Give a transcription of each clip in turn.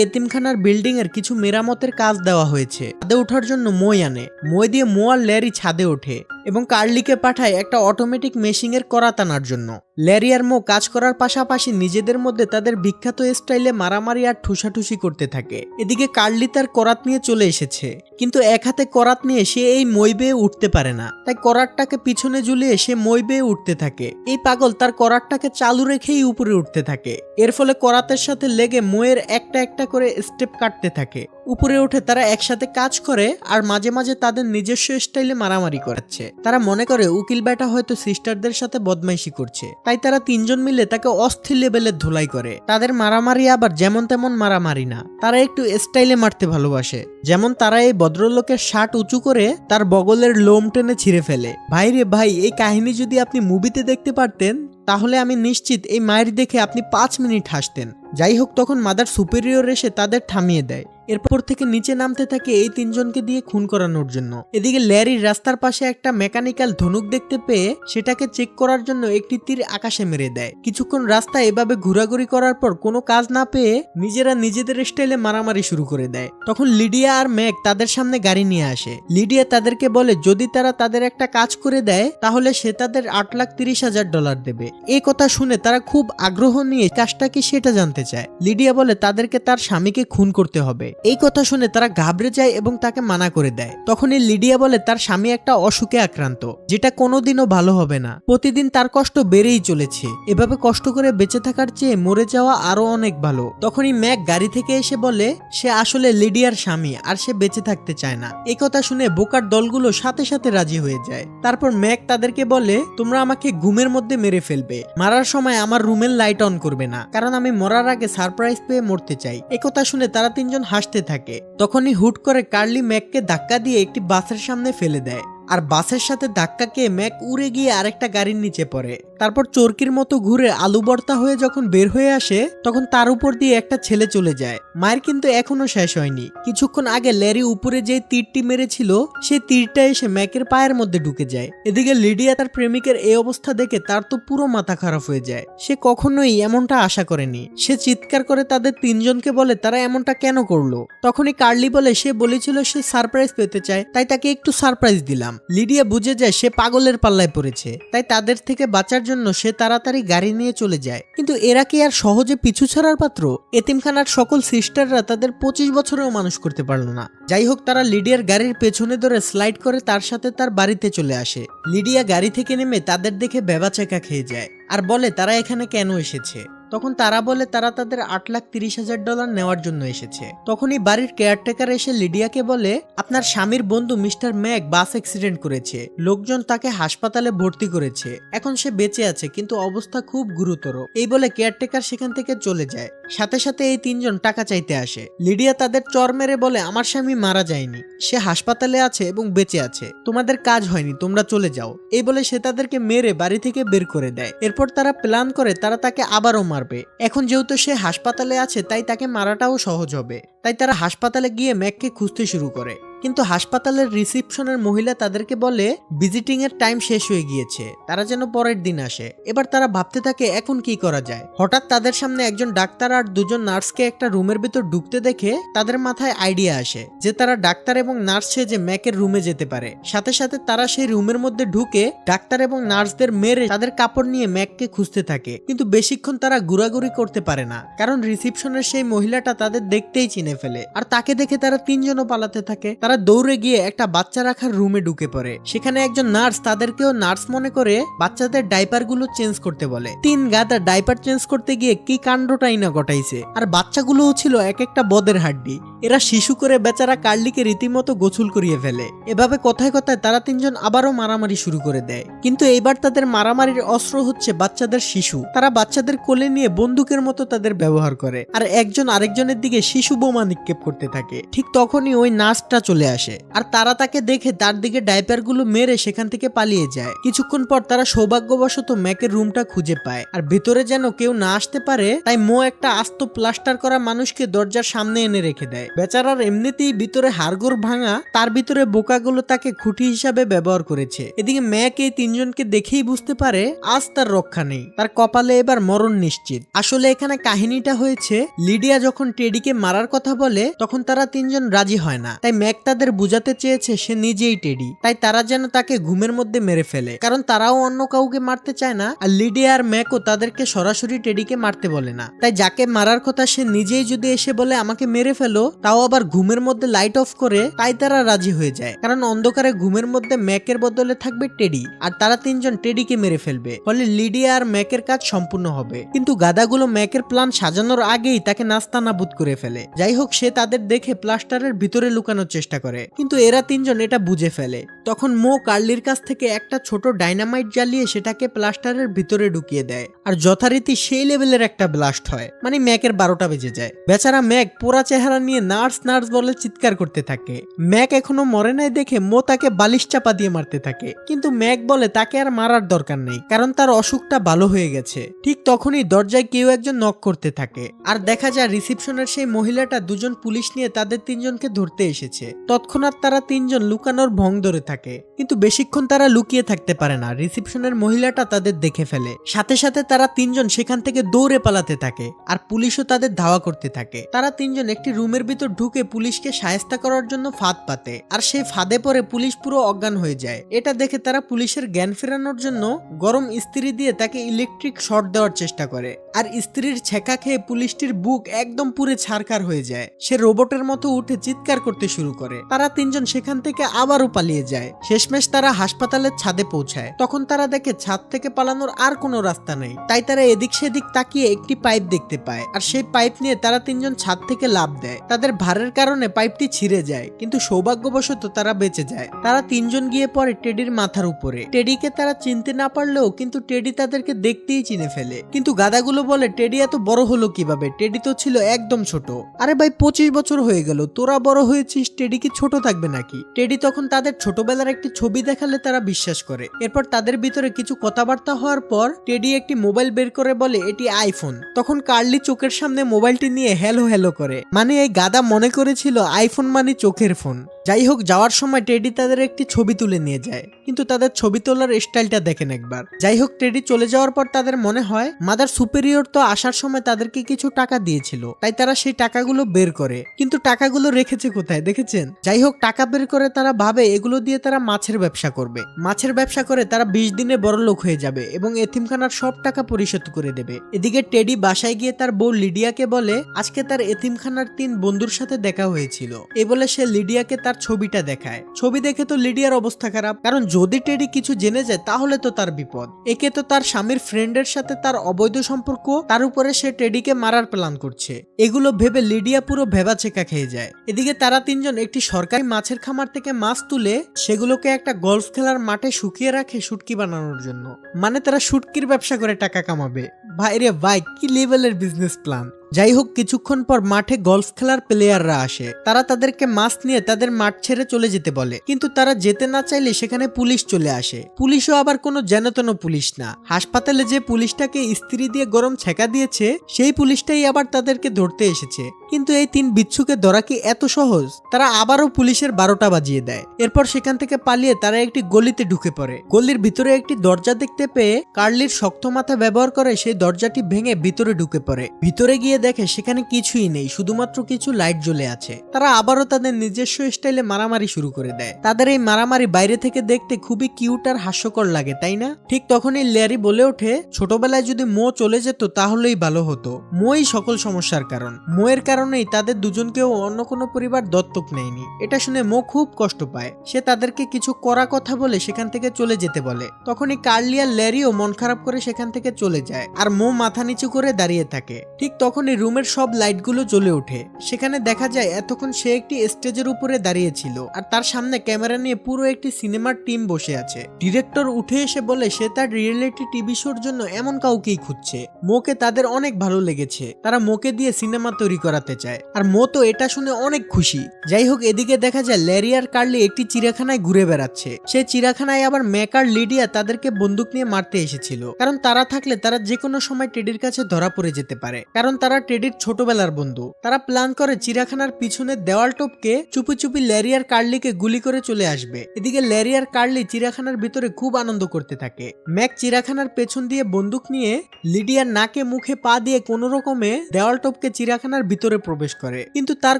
এতিমখানার building এর কিছু মেরামতের কাজ দেওয়া হয়েছে। ছাদে ওঠার জন্য মই আনে। মই দিয়ে মো আর ল্যারি ছাদে ওঠে এবং কার্লিকে পাঠায় একটা অটোমেটিক মেশিং এর করাত আনার জন্য। ল্যারি আর মো কাজ করার পাশাপাশি নিজেদের মধ্যে তাদের বিখ্যাত স্টাইলে মারামারি আর ঠুসাঠুসি করতে থাকে। এদিকে কার্লি তার করাত নিয়ে চলে এসেছে, কিন্তু এক হাতে করাত নিয়ে সে এই মই বেয়ে উঠতে পারে না, তাই করাতটাকে পিছনে ঝুলিয়ে সে মই বেয়ে উঠতে থাকে। এই পাগল তার করাতটাকে চালু রেখেই উপরে উঠতে থাকে। এর ফলে করাতের সাথে লেগে মইয়ের একটা একটা করে স্টেপ কাটতে থাকে। উপরে উঠে তারা একসাথে কাজ করে আর মাঝে মাঝে তাদের নিজস্ব স্টাইলে মারামারি করাচ্ছে। তারা মনে করে উকিল বেটা হয়তো সিস্টারদের সাথে বদমাইশি করছে, তাই তারা তিনজন মিলে তাকে অস্থির লেভেলের ধুলাই করে। তাদের মারামারি আবার যেমন তেমন মারামারি না, তারা একটু স্টাইলে মারতে ভালোবাসে। যেমন তারা এই ভদ্রলোকের শার্ট উঁচু করে তার বগলের লোম টেনে ছিঁড়ে ফেলে। ভাই রে ভাই, এই কাহিনী যদি আপনি মুভিতে দেখতে পারতেন তাহলে আমি নিশ্চিত এই মায়ের দেখে আপনি 5 মিনিট হাসতেন। যাই হোক, তখন মাদার সুপেরিয়র এসে তাদের থামিয়ে দেয়। এরপর থেকে নিচে নামতে থাকে এই তিনজনকে দিয়ে খুন করানোর জন্য। এদিকে ল্যারির রাস্তার পাশে একটা মেকানিক্যাল ধনুক দেখতে পেয়ে সেটাকে চেক করার জন্য একটি তীর আকাশে মেরে দেয়। কিছুক্ষণ রাস্তা এভাবে ঘোরাঘুরি করার পর কোনো কাজ না পেয়ে নিজেরা নিজেদের স্টাইলে মারামারি শুরু করে দেয়। তখন লিডিয়া আর ম্যাক তাদের সামনে গাড়ি নিয়ে আসে। লিডিয়া তাদেরকে বলে যদি তারা তাদের একটা কাজ করে দেয় তাহলে সে তাদের $8,30,000 দেবে। এই কথা শুনে তারা খুব আগ্রহ নিয়ে কাজটা কি সেটা জানতে চায়। লিডিয়া বলে তাদেরকে তার স্বামীকে খুন করতে হবে। এই কথা শুনে তারা ঘাবড়ে যায় এবং তাকে মানা করে দেয়। তখনই লিডিয়া বলে তার স্বামী একটা অসুখে আক্রান্ত, যেটা কোনোদিনও ভালো হবে না। প্রতিদিন তার কষ্ট বেড়েই চলেছে। এভাবে কষ্ট করে বেঁচে থাকার চেয়ে মরে যাওয়া আরো অনেক ভালো। তখনই ম্যাক গাড়ি থেকে এসে বলে সে আসলে লিডিয়ার স্বামী আর সে বেঁচে থাকতে চায় না। এই কথা শুনে বোকার দলগুলো সাথে সাথে রাজি হয়ে যায়। তারপর ম্যাক তাদেরকে বলে তোমরা আমাকে ঘুমের মধ্যে মেরে ফেলবে, মারার সময় আমার রুমের লাইট অন করবে না, কারণ আমি মরার আগে সারপ্রাইজ পেয়ে মরতে চাই। এই কথা শুনে তারা তিনজন হাসতে থাকে। তখনই হুট করে কার্লি ম্যাককে ধাক্কা দিয়ে একটি বাসের সামনে ফেলে দেয়, আর বাসের সাথে ধাক্কা খেয়ে ম্যাক উড়ে গিয়ে আরেকটা গাড়ির নিচে পড়ে। তারপর চরকির মতো ঘুরে আলু ভর্তা হয়ে যখন বের হয়ে আসে তখন তার উপর দিয়ে একটা ছেলে চলে যায়। মায়ের কিন্তু এখনো শেষ হয়নি। কিছুক্ষণ আগে ল্যারি উপরে যে তীরটি মেরেছিল সেই তীরটা এসে ম্যাকের পায়ের মধ্যে ঢুকে যায়। এদিকে লিডিয়া তার প্রেমিকের এই অবস্থা দেখে তার তো পুরো মাথা খারাপ হয়ে যায়। সে কখনোই এমনটা আশা করেনি। সে চিৎকার করে তাদের তিনজনকে বলে তারা এমনটা কেন করলো। তখনই কার্লি বলে সে বলেছিল সে সারপ্রাইজ পেতে চায়, তাই তাকে একটু সারপ্রাইজ দিলাম। লিডিয়া বুঝে যায় সে পাগলের পাল্লায় পড়েছে, তাই তাদের থেকে বাঁচার জন্য সে তাড়াতাড়ি গাড়ি নিয়ে চলে যায়। কিন্তু এরা কি আর সহজে পিছু ছাড়ার পাত্র? এতিমখানার সকল সিস্টাররা তাদের 25 বছরেও মানুষ করতে পারলো না। যাই হোক, তারা লিডিয়ার গাড়ির পেছনে ধরে স্লাইড করে তার সাথে তার বাড়িতে চলে আসে। লিডিয়া গাড়ি থেকে নেমে তাদের দেখে ভ্যাবাচ্যাকা খেয়ে যায় আর বলে তারা এখানে কেন এসেছে। তখন তারা বলে তারা তাদের $8,30,000 নেওয়ার জন্য এসেছে। তখনই বাড়ির কেয়ারটেকার এসে লিডিয়াকে বলে আপনার স্বামীর বন্ধু মিস্টার ম্যাক বাস অ্যাক্সিডেন্ট করেছে, লোকজন তাকে হাসপাতালে ভর্তি করেছে, এখন সে বেঁচে আছে কিন্তু অবস্থা খুব গুরুতর। এই বলে কেয়ারটেকার সেখান থেকে চলে যায়। সাথে সাথে এই তিনজন টাকা চাইতে আসে। লিডিয়া তাদের চর মেরে বলে আমার স্বামী মারা যায়নি, সে হাসপাতালে আছে এবং বেঁচে আছে, তোমাদের কাজ হয়নি, তোমরা চলে যাও। এই বলে সে তাদেরকে মেরে বাড়ি থেকে বের করে দেয়। এরপর তারা প্ল্যান করে তারা তাকে আবারও মারবে। এখন যেহেতু সে হাসপাতালে আছে তাই তাকে মারাটাও সহজ হবে। তাই তারা হাসপাতালে গিয়ে ম্যাককে খুঁজতে শুরু করে। কিন্তু হাসপাতালের রিসিপশনের মহিলা তাদেরকে বলে ভিজিটিং এর টাইম শেষ হয়ে গিয়েছে, তারা যেন পরের দিন আসে। এবার তারা ভাবতে থাকে এখন কি করা যায়। হঠাৎ তাদের সামনে একজন ডাক্তার আর দুজন নার্সকে একটা রুমের ভিতর ঢুকতে দেখে তাদের মাথায় আইডিয়া আসে যে তারা ডাক্তার এবং নার্স সেজে ম্যাকের রুমে যেতে পারে। সাথে সাথে তারা সেই রুমের মধ্যে ঢুকে ডাক্তার এবং নার্সদের মেরে তাদের কাপড় নিয়ে ম্যাককে খুঁজতে থাকে। কিন্তু বেশিক্ষণ তারা ঘোরাঘুরি করতে পারে না, কারণ রিসিপশনের সেই মহিলাটা তাদের দেখতেই চিনে ফেলে আর তাকে দেখে তারা তিনজনও পালাতে থাকে। তারা দৌড়ে গিয়ে একটা বাচ্চা রাখার রুমে ঢুকে পড়ে। সেখানে একজন নার্স তাদেরকেও নার্স মনে করে বাচ্চাদের ডাইপার গুলো চেঞ্জ করতে বলে। তিন গাদা ডাইপার চেঞ্জ করতে গিয়ে কি কাণ্ডটাই না ঘটাইছে। আর বাচ্চাগুলোও ছিল এক একটা বদের হাড্ডি। এরা শিশু করে বেচারা কার্লিকে রীতিমতো গোসল করিয়ে ফেলে। এভাবে কথায় কথায় তারা তিনজন আবারও মারামারি শুরু করে দেয়। কিন্তু এইবার তাদের মারামারির অস্ত্র হচ্ছে বাচ্চাদের শিশু। তারা বাচ্চাদের কোলে নিয়ে বন্দুকের মতো তাদের ব্যবহার করে আর একজন আরেকজনের দিকে শিশু বোমা নিক্ষেপ করতে থাকে। ঠিক তখনই ওই নার্সটা চলে আসে আর তারা তাকে দেখে তার দিকে ডাইপার গুলো মেরে সেখান থেকে পালিয়ে যায়। কিছুক্ষণ পর তারা সৌভাগ্যবশত ম্যাকের রুমটা খুঁজে পায় আর ভিতরে যেন কেউ না আসতে পারে তাই মো একটা আস্ত প্লাস্টার করা মানুষকে দরজার সামনে এনে রেখে দেয়। যায়। বেচারার এমনিতেই ভিতরে হাড়গোড় ভাঙা, তার ভিতরে বোকাগুলো তাকে খুঁটি হিসাবে ব্যবহার করেছে। এদিকে ম্যাক এই তিনজনকে দেখেই বুঝতে পারে আজ তার রক্ষা নেই, তার কপালে এবার মরণ নিশ্চিত। আসলে এখানে কাহিনীটা হয়েছে, লিডিয়া যখন টেডিকে মারার কথা বলে তখন তারা তিনজন রাজি হয় না, তাই ম্যাক তাদের বুঝাতে চেয়েছে সে নিজেই টেডি, তাই তারা যেন তাকে ঘুমের মধ্যে মেরে ফেলে, কারণ তারাও অন্য কাউকে মারতে চায় না। আর লিডিয়া আর ম্যাকও তাদেরকে সরাসরি টেডিকে মারতে বলে না, তাই যাকে মারার কথা সে নিজেই যদি এসে বলে আমাকে মেরে ফেলো, তাও আবার ঘুমের মধ্যে লাইট অফ করে, তাই তারা রাজি হয়ে যায়। কারণ অন্ধকারে ঘুমের মধ্যে ম্যাকের বদলে থাকবে টেডি, আর তারা তিনজন টেডিকে মেরে ফেলবে, ফলে লিডিয়া আর ম্যাকের কাজ সম্পূর্ণ হবে। কিন্তু গাদাগুলো ম্যাকের প্ল্যান সাজানোর আগেই তাকে নাস্তানাবুদ করে ফেলে। যাই হোক, সে তাদের দেখে প্লাস্টারের ভিতরে লুকানোর চেষ্টা করে, কিন্তু এরা তিনজন এটা বুঝে ফেলে। তখন মো কার্লির কাছ থেকে একটা ছোট ডাইনামাইট জ্বালিয়ে সেটাকে প্লাস্টারের ভিতরে ঢুকিয়ে দেয়, আর যথারীতি সেই লেভেলের একটা ব্লাস্ট হয়, মানে ম্যাকের 12টা বেজে যায়। বেচারা ম্যাক পোড়া চেহারা নিয়ে নার্স নার্স বলে চিৎকার করতে থাকে। ম্যাক এখনো মরে নাই দেখে মো তাকে বালিশ চাপা দিয়ে মারতে থাকে, কিন্তু ম্যাক বলে তাকে আর মারার দরকার নেই, কারণ তার অসুখটা ভালো হয়ে গেছে। ঠিক তখনই দরজায় কেউ একজন নক করতে থাকে, আর দেখা যায় রিসেপশনের সেই মহিলাটা দুজন পুলিশ নিয়ে তাদের তিনজনকে ধরতে এসেছে। তৎক্ষণাৎ তারা তিনজন লুকানোর ভং ধরে থাকে, কিন্তু বেশিক্ষণ তারা লুকিয়ে থাকতে পারে না, রিসেপশনের মহিলাটা তাদের দেখে ফেলে। সাথে সাথে তারা তিনজন সেখান থেকে দৌড়ে পালাতে থাকে, আর পুলিশও তাদের ধাওয়া করতে থাকে। তারা তিনজন একটি রুমের ভিতর ঢুকে পুলিশকে শায়েস্তা করার জন্য ফাঁদ পাতে, আর সেই ফাঁদে পরে পুলিশ পুরো অজ্ঞান হয়ে যায়। এটা দেখে তারা পুলিশের জ্ঞান ফেরানোর জন্য গরম ইস্ত্রি দিয়ে তাকে ইলেকট্রিক শর্ট দেওয়ার চেষ্টা করে, আর ইস্ত্রির ছেঁকা খেয়ে পুলিশটির বুক একদম পুরো ছারখার হয়ে যায়। সে রোবটের মতো উঠে চিৎকার করতে শুরু করে। তারা তিনজন সেখান থেকে আবারও পালিয়ে যায়। শেষমেশ তারা হাসপাতালের ছাদে পৌঁছায়। তখন তারা দেখে ছাদ থেকে পালানোর আর কোনো রাস্তা নেই, তাই তারা এদিক সেদিক তাকিয়ে একটি পাইপ দেখতে পায়, আর সেই পাইপ নিয়ে তারা তিনজন ছাদ থেকে লাফ দেয়। তাদের ভারের কারণে পাইপটি ছিঁড়ে যায়, কিন্তু সৌভাগ্যবশত তারা বেঁচে যায়। তারা তিনজন গিয়ে পড়ে টেডির মাথার উপরে। টেডিকে তারা চিনতে না পারলেও কিন্তু টেডি তাদেরকে দেখতেই চিনে ফেলে। কিন্তু গাদাগুলো বলে টেডি এত বড় হলো কিভাবে, টেডি তো ছিল একদম ছোট। আরে ভাই 25 বছর হয়ে গেল, তোরা বড় হয়েছিস, টেডি কি ছোট থাকবে নাকি? টেডি তখন তাদের ছোটবেলার একটি ছবি দেখালে তারা বিশ্বাস করে। এরপর তাদের ভিতরে কিছু কথাবার্তা হওয়ার পর টেডি একটি মোবাইল বের করে বলে এটি আইফোন। তখন কার্লি চোখের সামনে মোবাইলটি নিয়ে হ্যালো হ্যালো করে, মানে এই গাদা মনে করেছিল আইফোন মানে চোখের ফোন। যাই হোক, যাওয়ার সময় টেডি তাদের একটি ছবি তুলে নিয়ে যায়, কিন্তু তাদের ছবি তোলার স্টাইলটা দেখেন একবার। যাই হোক, টেডি চলে যাওয়ার পর তাদের মনে হয় মাদার সুপেরিয়র তো আসার সময় তাদেরকে কিছু টাকা দিয়েছিল, তাই তারা সেই টাকাগুলো বের করে, কিন্তু টাকাগুলো রেখেছে কোথায় দেখেছেন? যাই হোক, টাকা বের করে তারা ভাবে এগুলো দিয়ে তারা মাছের ব্যবসা করবে। মাছের ব্যবসা করে তারা 20 দিনে বড় লোক হয়ে যাবে এবং এতিমখানার সব টাকা পরিশোধ করে দেবে। এদিকে টেডি বাসায় গিয়ে তার বউ লিডিয়াকে বলে আজকে তার এতিমখানার 3 বন্ধুর সাথে দেখা হয়েছিল। এ বলে সে লিডিয়াকে তার ছবিটা দেখায়। ছবি দেখে তো লিডিয়ার অবস্থা খারাপ, কারণ যদি টেডি কিছু জেনে যায় তাহলে তো তার বিপদ। একে তো তার স্বামীর ফ্রেন্ডের সাথে তার অবৈধ সম্পর্ক, তার উপরে সে টেডিকে মারার প্ল্যান করছে। এগুলো ভেবে লিডিয়া পুরো ভেবাচেকা খেয়ে যায়। এদিকে তারা তিনজন একটি সরকারি মাছের খামার থেকে মাছ তুলে সেগুলোকে একটা গলফ খেলার মাঠে শুকিয়ে রাখে শুটকি বানানোর জন্য, মানে তারা শুটকির ব্যবসা করে টাকা কামাবে। ভাই রে ভাই, কি লেভেলের বিজনেস প্ল্যান। যাই হোক, কিছুক্ষণ পর মাঠে গলফ খেলার প্লেয়াররা আসে। তারা তাদেরকে মাছ নিয়ে তাদের মাঠ ছেড়ে চলে যেতে বলে, কিন্তু তারা যেতে না চাইলে সেখানে পুলিশ চলে আসে। পুলিশও আবার কোনো যেনতেন পুলিশ না, হাসপাতালে যে পুলিশটাকে ইস্ত্রি দিয়ে গরম ছেঁকা দিয়েছে সেই পুলিশটাই আবার তাদেরকে ধরতে এসেছে। কিন্তু এই 3 বিচ্ছুকে ধরা কি এত সহজ? তারা আবারও পুলিশের 12টা বাজিয়ে দেয়। এরপর সেখান থেকে পালিয়ে তারা একটি গলিতে ঢুকে পড়ে। গলির ভিতরে একটি দরজা দেখতে পেয়ে কার্লির শক্ত মাথা ব্যবহার করে সেই দরজাটি ভেঙে ভিতরে ঢুকে পড়ে। ভিতরে গিয়ে দেখে সেখানে কিছুই নেই, শুধুমাত্র কিছু লাইট জ্বলে আছে। তারা আবারও তাদের নিজস্ব স্টাইলে মারামারি শুরু করে দেয়। তাদের এই মারামারি বাইরে থেকে দেখতে খুবই কিউট আর হাস্যকর লাগে, তাই না? ঠিক তখনই ল্যারি বলে ওঠে ছোটবেলায় যদি মো চলে যেত তাহলেই ভালো হতো। মই সকল সমস্যার কারণ, মোয়ের কারণেই তাদের দুজনকেও অন্য কোনো পরিবার দত্তক নেয়নি। এটা শুনে মো খুব কষ্ট পায়। সে তাদেরকে কিছু কড়া কথা বলে সেখান থেকে চলে যেতে বলে। তখনই কার্লি আর ল্যারিও মন খারাপ করে সেখান থেকে চলে যায়, আর মো মাথা নিচু করে দাঁড়িয়ে থাকে। ঠিক তখনই রুমের সব লাইটগুলো জ্বলে ওঠে। সেখানে দেখা যায় এতক্ষণ সে একটি স্টেজের উপরে দাঁড়িয়ে ছিল, আর তার সামনে ক্যামেরা নিয়ে পুরো একটি সিনেমার টিম বসে আছে। ডিরেক্টর উঠে এসে বলে সে তার রিয়েলিটি টিভি শোর জন্য এমন কাউকেই খুঁজছে। মোকে তাদের অনেক ভালো লেগেছে, তারা মোকে দিয়ে সিনেমা তৈরি করাতে চায়, আর মো তো এটা শুনে অনেক খুশি। যাই হোক, এদিকে দেখা যায় ল্যারি আর কার্লি একটি চিড়িয়াখানায় ঘুরে বেড়াচ্ছে। সেই চিড়িয়াখানায় আবার ম্যাক আর লিডিয়া তাদেরকে বন্দুক নিয়ে মারতে এসেছিল, কারণ তারা থাকলে তারা যে কোনো সময় টেডির কাছে ধরা পড়ে যেতে পারে, কারণ তারা ওরা টেডির ছোটবেলার বন্ধু। তারা প্ল্যান করে চিড়িয়াখানার পিছনের দেওয়াল টপকে চুপি চুপি ল্যারি আর কার্লিকে গুলি করে চলে আসবে। এদিকে ল্যারি আর কার্লি চিড়িয়াখানার ভিতরে খুব আনন্দ করতে থাকে। ম্যাক চিড়িয়াখানার পেছন দিয়ে বন্দুক নিয়ে লিডিয়ার নাকে মুখে পা দিয়ে কোনো রকমে দেওয়াল টপকে চিড়িয়াখানার ভিতরে প্রবেশ করে, কিন্তু তার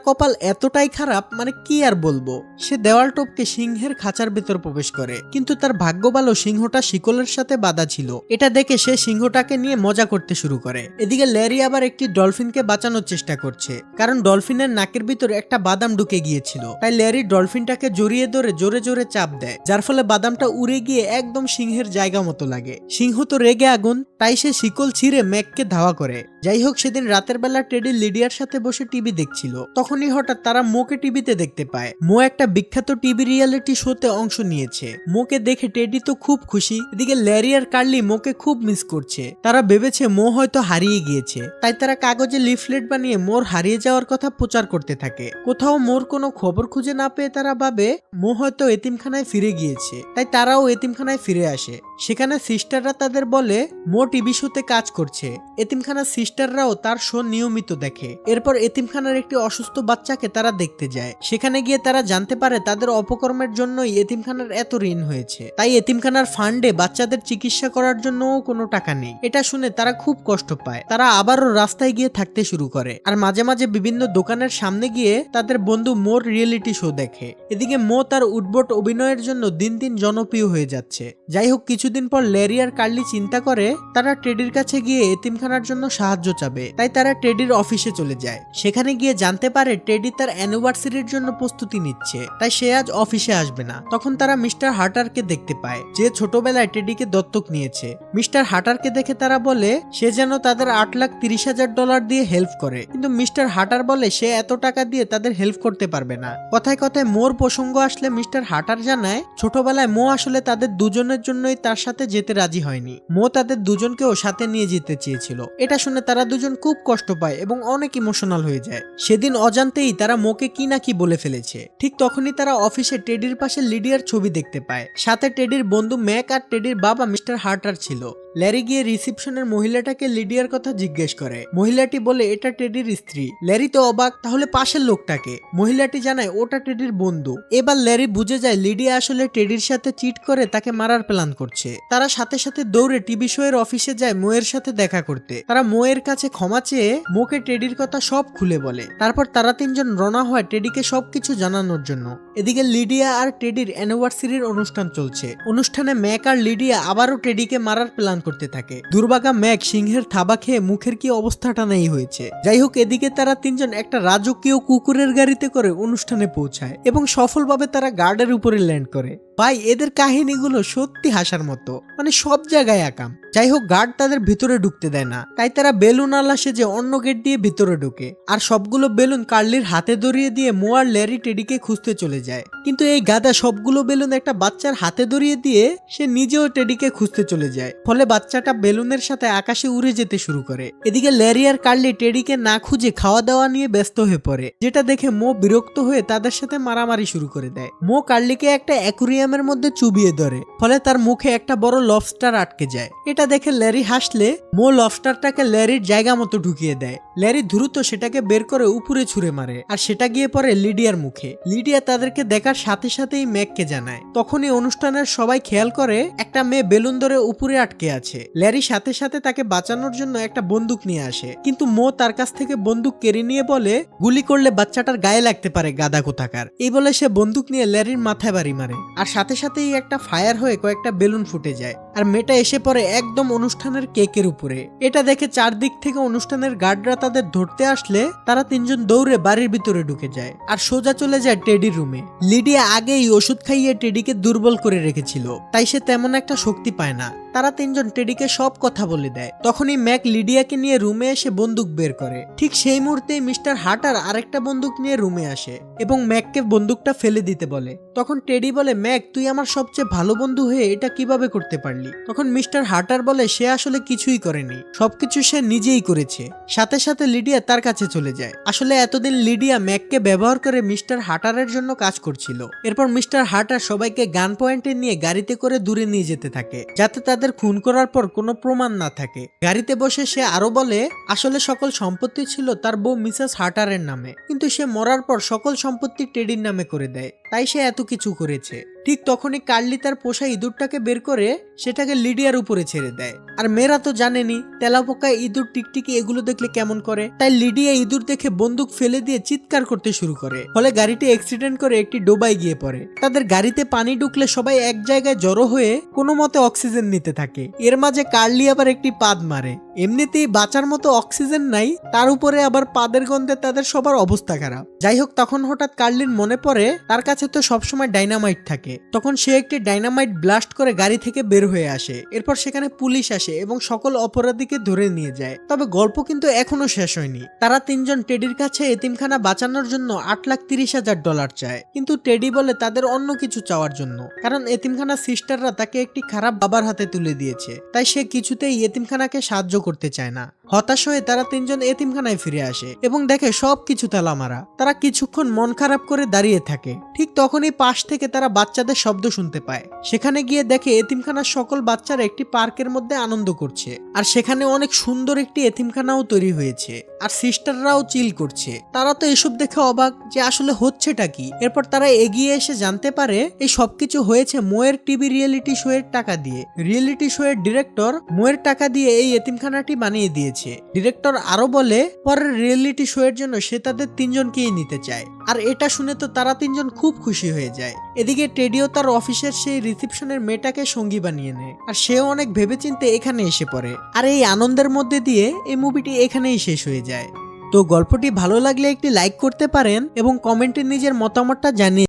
কপাল এতটাই খারাপ, মানে কি আর বলবো। সে দেওয়াল টপকে সিংহের খাঁচার ভিতর প্রবেশ করে, কিন্তু তার ভাগ্য ভালো সিংহটা শিকলের সাথে বাঁধা ছিল। এটা দেখে সে সিংহটাকে নিয়ে মজা করতে শুরু করে। এদিকে ল্যারি আবার একটি ডলফিনকে বাঁচানোর চেষ্টা করছে, কারণ ডলফিনের নাকের ভিতরে একটা বাদাম ঢুকে গিয়েছিল। তাই ল্যারি ডলফিনটাকে জড়িয়ে ধরে জোরে জোরে চাপ দেয়, যার ফলে বাদামটা উড়ে গিয়ে একদম সিংহের জায়গা মতো লাগে। সিংহ তো রেগে আগুন, তাই সে শিকল ছিঁড়ে ম্যাককে ধাওয়া করে। যাই হোক, সেদিন রাতের বেলা টেডি লিডিয়ার সাথে বসে টিভি দেখছিল। তখনই হঠাৎ তারা মোকে টিভিতে দেখতে পায়। মো একটা বিখ্যাত টিভি রিয়েলিটি শোতে অংশ নিয়েছে। মোকে দেখে টেডি তো খুব খুশি। এদিকে ল্যারি আর কার্লি মোকে খুব মিস করছে। তারা ভেবেছে মো হয়তো হারিয়ে গিয়েছে, তাই তারা কাগজে লিফলেট বানিয়ে মোর হারিয়ে যাওয়ার কথা প্রচার করতে থাকে। কোথাও মোর কোনো খবর খুঁজে না পেয়ে তারা ভাবে মো হয়তো এতিমখানায় ফিরে গিয়েছে, তাই তারাও এতিমখানায় ফিরে আসে। সেখানে সিস্টাররা তাদের বলে মো টিভি শোতে কাজ করছে। এতিমখানার সিস্টাররাও তার শো নিয়মিত দেখে। এরপর এতিমখানার একটি অসুস্থ বাচ্চাকে তারা দেখতে যায়। সেখানে গিয়ে তারা জানতে পারে তাদের অপকর্মের জন্যই এতিমখানার এত ঋণ হয়েছে, তাই এতিমখানার ফান্ডে বাচ্চাদের চিকিৎসা করার জন্যও কোনো টাকা নেই। এটা শুনে তারা খুব কষ্ট পায়। তারা আবারও রাস্তায় গিয়ে থাকতে শুরু করে, আর মাঝে মাঝে বিভিন্ন দোকানের সামনে গিয়ে তাদের বন্ধু মোর রিয়েলিটি শো দেখে। এদিকে মো তার উদ্ভট অভিনয়ের জন্য দিন দিন জনপ্রিয় হয়ে যাচ্ছে। যাই হোক, কিছুদিন পর ল্যারি আর কার্লি চিন্তা করে তারা টেডির কাছে গিয়ে এতিমখানার জন্য সাহায্য চাবে। তাই তারা টেডির অফিসে চলে যায়। সেখানে গিয়ে জানতে পারে টেডি তার অ্যানিভার্সারির জন্য প্রস্তুতি নিচ্ছে, তাই সে আজ অফিসে আসবে না। তখন তারা মিস্টার হার্টারকে দেখতে পায়, যে ছোটবেলায় টেডিকে দত্তক নিয়েছে। মিস্টার হার্টারকে দেখে তারা বলে সে যেন তাদের $8,30,000 দিয়ে হেল্প করে, কিন্তু মিস্টার হার্টার বলে সে এত টাকা দিয়ে তাদের হেল্প করতে পারবে না। কথায় কথায় মোর প্রসঙ্গ আসলে মিস্টার হার্টার জানায় ছোটবেলায় মো আসলে তাদের দুজনের জন্যই তার সাথে যেতে রাজি হয়নি। মো তাদের দুজনকেও সাথে নিয়ে যেতে চেয়েছিল। এটা শুনে তারা দুজন খুব কষ্ট পায় এবং অনেক ইমোশনাল হয়ে যায়। সেদিন অজান্তেই তারা মোকে কি না কি বলে ফেলেছে। ঠিক তখনই তারা অফিসে টেডির পাশে লিডিয়ার ছবি দেখতে পায়। সাথে টেডির বন্ধু ম্যাক আর টেডির বাবা মিস্টার হার্টার ছিল। ল্যারি গিয়ে রিসেপশনের মহিলাটাকে লিডিয়ার কথা জিজ্ঞেস করে। মহিলাটি বলে এটা টেডির স্ত্রী। ল্যারি তো অবাক, তাহলে পাশের লোকটাকে? মহিলাটি জানায় ওটা টেডির বন্ধু। এবার ল্যারি বুঝে যায় লিডিয়া আসলে টেডির সাথে চিট করে তাকে মারার প্ল্যান করছে। তারা সাথে সাথে দৌড়ে টিভি শো এর অফিসে যায় মোয়ের সাথে দেখা করতে। তারা মোয়ের কাছে ক্ষমা চেয়ে মোকে টেডির কথা সব খুলে বলে। তারপর তারা তিনজন রওনা হয় টেডিকে সবকিছু জানানোর জন্য। এদিকে লিডিয়া আর টেডির অ্যানিভার্সারির অনুষ্ঠান চলছে। অনুষ্ঠানে ম্যাক আর লিডিয়া আবারও টেডিকে মারার প্ল্যান করতে থাকে। দুর্ভাগা ম্যাক সিংহের থাবা খেয়ে মুখের কি অবস্থাটা নেই হয়েছে। যাই হোক, এদিকে তারা তিনজন একটা রাজকীয় কুকুরের গাড়িতে করে অনুষ্ঠানে পৌঁছায় এবং সফলভাবে তারা গার্ডের উপরে ল্যান্ড করে। ভাই, এদের কাহিনীগুলো সত্যি হাসার মতো, মানে সব জায়গায় একাম। যাই হোক, গার্ড তাদের ভিতরে ঢুকতে দেয় না, তাই তারা বেলুন আলা সেজে অন্য গেট দিয়ে ভিতরে ঢুকে। আর সবগুলো বেলুন কার্লির হাতে ধরিয়ে দিয়ে মো আর ল্যারি টেডিকে খুঁজতে চলে যায়। কিন্তু এই গাদা সবগুলো বেলুন একটা বাচ্চার হাতে ধরিয়ে দিয়ে সে নিজেও টেডিকে খুঁজতে চলে যায়। ফলে বাচ্চাটা বেলুনের সাথে আকাশে উড়ে যেতে শুরু করে। এদিকে ল্যারি আর কার্লি টেডিকে না খুঁজে খাওয়া দাওয়া নিয়ে ব্যস্ত হয়ে পড়ে, যেটা দেখে মো বিরক্ত হয়ে তাদের সাথে মারামারি শুরু করে দেয়। মো কার্লিকে একটা অ্যাকুরিয়ামের মধ্যে চুবিয়ে ধরে, ফলে তার মুখে একটা বড় লবস্টার আটকে যায়। এটা দেখে ল্যারি হাসলে মো লবস্টারটাকে ল্যারির জায়গা মতো ঢুকিয়ে দেয়। ল্যারি দ্রুত সেটাকে বের করে উপরে ছুঁড়ে মারে, আর সেটা গিয়ে পড়ে লিডিয়ার মুখে। লিডিয়া তাদেরকে দেখার সাথে সাথেই ম্যাককে জানায়। তখনই অনুষ্ঠানের সবাই খেয়াল করে একটা মেয়ে বেলুন ধরে উপরে আটকে আছে। ল্যারি সাথে সাথে তাকে বাঁচানোর জন্য একটা বন্দুক নিয়ে আসে, কিন্তু মো তার কাছ থেকে বন্দুক কেড়ে নিয়ে বলে গুলি করলে বাচ্চাটার গায়ে লাগতে পারে, গাদা কোথাকার। এই বলে সে বন্দুক নিয়ে ল্যারির মাথায় বাড়ি মারে, আর সাথে সাথেই একটা ফায়ার হয়ে কয়েকটা বেলুন ফুটে যায়, আর মেয়েটা এসে পড়ে একদম অনুষ্ঠানের কেকের উপরে। এটা দেখে চারদিক থেকে অনুষ্ঠানের গার্ডরা তাদের ধরতে আসলে তারা তিনজন দৌড়ে বাড়ির ভিতরে ঢুকে যায় আর সোজা চলে যায় টেডির রুমে। লিডিয়া আগেই ওষুধ খাইয়ে টেডিকে দুর্বল করে রেখেছিল, তাই সে তেমন একটা শক্তি পায় না। তারা তিনজন টেডিকে সব কথা বলে দেয়। তখনই ম্যাক লিডিয়াকে নিয়ে রুমে এসে বন্দুক বের করে। ঠিক সেই মুহূর্তেই মিস্টার হার্টার আরেকটা বন্দুক নিয়ে রুমে আসে এবং ম্যাককে বন্দুকটা ফেলে দিতে বলে। তখন টেডি বলে, ম্যাক, তুই আমার সবচেয়ে ভালো বন্ধু হয়ে এটা কিভাবে করতে পারলি? তখন মিস্টার হার্টার বলে সে আসলে কিছুই করেনি, সবকিছু সে নিজেই করেছে। সাথে সাথে লিডিয়া তার কাছে চলে যায়। আসলে এতদিন লিডিয়া ম্যাককে ব্যবহার করে মিস্টার হার্টারের জন্য কাজ করছিল। এরপর মিস্টার হার্টার সবাইকে গান পয়েন্টে নিয়ে গাড়িতে করে দূরে নিয়ে যেতে থাকে, যাতে তাদের তাদের খুন করার পর কোনো প্রমাণ না থাকে। গাড়িতে বসে সে আরো বলে আসলে সকল সম্পত্তি ছিল তার বউ মিসেস হার্টারের নামে, কিন্তু সে মরার পর সকল সম্পত্তি টেডির নামে করে দেয়, তাই সে এত কিছু করেছে। ঠিক তখনই কার্লি তার পোষা ইঁদুরটাকে বের করে সেটাকে লিডিয়ার উপরে ছেড়ে দেয়। আর মেয়েরা তো জানেনি তেলাপোকা, ইঁদুর, টিকটিকি এগুলো দেখলে কেমন করে, তাই লিডিয়া ইঁদুর দেখে বন্দুক ফেলে দিয়ে চিৎকার করতে শুরু করে। ফলে গাড়িটি অ্যাক্সিডেন্ট করে একটি ডোবায় গিয়ে পড়ে। তাদের গাড়িতে পানি ঢুকলে সবাই এক জায়গায় জড়ো হয়ে কোনো মতে অক্সিজেন নিতে থাকে। এর মাঝে কার্লি আবার একটি পাদ মারে। এমনিতেই বাঁচার মতো অক্সিজেন নাই, তার উপরে আবার পাদের গন্ধে তাদের সবার অবস্থা খারাপ। যাই হোক, তখন হঠাৎ কার্লির মনে পড়ে তার কাছে তো সবসময় ডাইনামাইট থাকে। তখন সে একটি ডাইনামাইট ব্লাস্ট করে গাড়ি থেকে বের হয়ে আসে। এরপর সেখানে পুলিশ আসে এবং সকল অপরাধীকে ধরে নিয়ে যায়। তবে গল্প কিন্তু এখনো শেষ হয়নি। তারা তিনজন টেডির কাছে এতিমখানা বাঁচানোর জন্য $8,30,000 চায়, কিন্তু টেডি বলে তাদের অন্য কিছু চাওয়ার জন্য, কারণ এতিমখানা সিস্টাররা তাকে একটি খারাপ বাবার হাতে তুলে দিয়েছে, তাই সে কিছুতেই এতিমখানাকে সাহায্য করতে চায় না। হতাশ হয়ে তারা তিনজন এতিমখানায় ফিরে আসে এবং দেখে সবকিছু তালা মারা। তারা কিছুক্ষণ মন খারাপ করে দাঁড়িয়ে থাকে। ঠিক তখনই পাশ থেকে তারা বাচ্চাদের শব্দ শুনতে পায়। সেখানে গিয়ে দেখে এতিমখানার সকল বাচ্চারা একটি পার্কের মধ্যে আনন্দ করছে, আর সেখানে অনেক সুন্দর একটি এতিমখানাও তৈরি হয়েছে, আর সিস্টাররাও চিল করছে। তারা তো এসব দেখে অবাক যে আসলে হচ্ছেটা কি। এরপর তারা এগিয়ে এসে জানতে পারে এই সবকিছু হয়েছে মোয়ের টিভি রিয়েলিটি শো এর টাকা দিয়ে। রিয়েলিটি শো এর ডিরেক্টর মোয়ের টাকা দিয়ে এই এতিমখানাটি বানিয়ে দিয়েছে। ডিরেক্টর আরো বলে পরের রিয়েলিটি শো এর জন্য সে তাদের তিনজনকেই নিতে চায়। আর এটা শুনে তো তারা তিনজন খুব খুশি হয়ে যায়। এদিকে টেডিও তার অফিসের সেই রিসেপশনের মেয়েটাকে সঙ্গী বানিয়ে নেয়, আর সেও অনেক ভেবেচিন্তে এখানে এসে পড়ে। আর এই আনন্দের মধ্যে দিয়ে এই মুভিটি এখানেই শেষ হয়ে যায়। তো গল্পটি ভালো লাগলে একটি লাইক করতে পারেন এবং কমেন্টে নিজের মতামতটা জানিয়ে